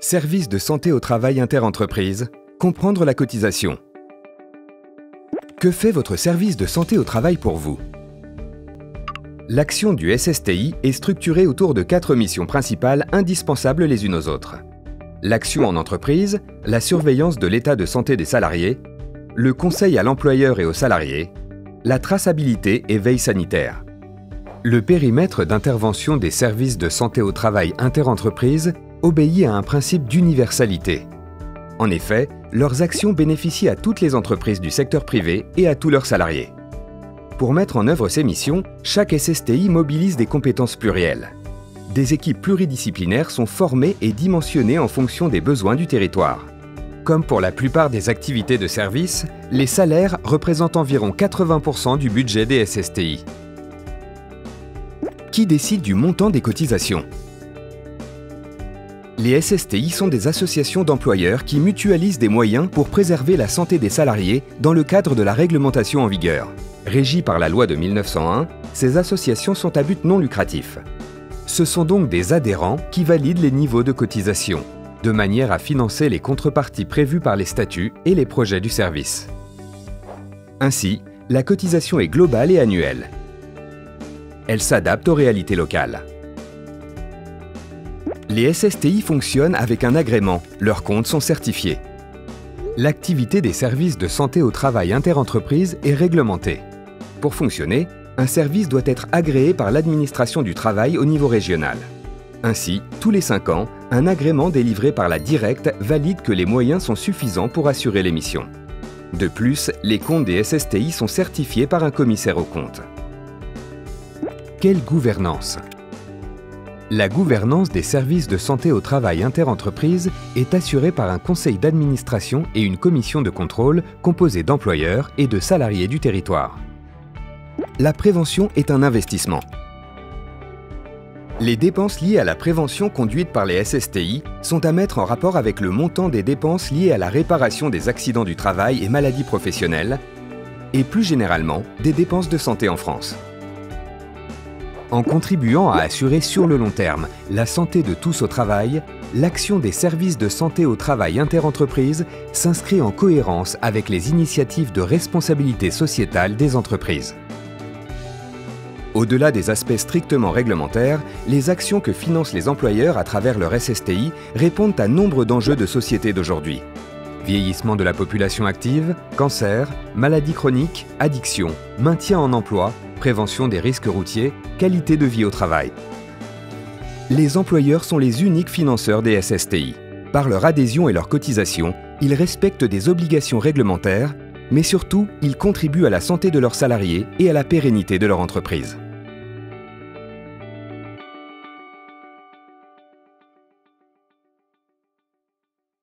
Service de santé au travail interentreprise, comprendre la cotisation. Que fait votre service de santé au travail pour vous? L'action du SSTI est structurée autour de 4 missions principales indispensables les unes aux autres. L'action en entreprise, la surveillance de l'état de santé des salariés, le conseil à l'employeur et aux salariés, la traçabilité et veille sanitaire. Le périmètre d'intervention des services de santé au travail interentreprise obéit à un principe d'universalité. En effet, leurs actions bénéficient à toutes les entreprises du secteur privé et à tous leurs salariés. Pour mettre en œuvre ces missions, chaque SSTI mobilise des compétences plurielles. Des équipes pluridisciplinaires sont formées et dimensionnées en fonction des besoins du territoire. Comme pour la plupart des activités de service, les salaires représentent environ 80% du budget des SSTI. Qui décide du montant des cotisations? Les SSTI sont des associations d'employeurs qui mutualisent des moyens pour préserver la santé des salariés dans le cadre de la réglementation en vigueur. Régies par la loi de 1901, ces associations sont à but non lucratif. Ce sont donc des adhérents qui valident les niveaux de cotisation, de manière à financer les contreparties prévues par les statuts et les projets du service. Ainsi, la cotisation est globale et annuelle. Elle s'adapte aux réalités locales. Les SSTI fonctionnent avec un agrément, leurs comptes sont certifiés. L'activité des services de santé au travail interentreprise est réglementée. Pour fonctionner, un service doit être agréé par l'administration du travail au niveau régional. Ainsi, tous les 5 ans, un agrément délivré par la Directe valide que les moyens sont suffisants pour assurer les missions. De plus, les comptes des SSTI sont certifiés par un commissaire aux comptes. Quelle gouvernance? La gouvernance des services de santé au travail interentreprise est assurée par un conseil d'administration et une commission de contrôle composée d'employeurs et de salariés du territoire. La prévention est un investissement. Les dépenses liées à la prévention conduite par les SSTI sont à mettre en rapport avec le montant des dépenses liées à la réparation des accidents du travail et maladies professionnelles, et plus généralement des dépenses de santé en France. En contribuant à assurer sur le long terme la santé de tous au travail, l'action des services de santé au travail interentreprise s'inscrit en cohérence avec les initiatives de responsabilité sociétale des entreprises. Au-delà des aspects strictement réglementaires, les actions que financent les employeurs à travers leur SSTI répondent à nombre d'enjeux de société d'aujourd'hui. Vieillissement de la population active, cancer, maladies chroniques, addiction, maintien en emploi, prévention des risques routiers, qualité de vie au travail. Les employeurs sont les uniques financeurs des SSTI. Par leur adhésion et leur cotisation, ils respectent des obligations réglementaires, mais surtout, ils contribuent à la santé de leurs salariés et à la pérennité de leur entreprise.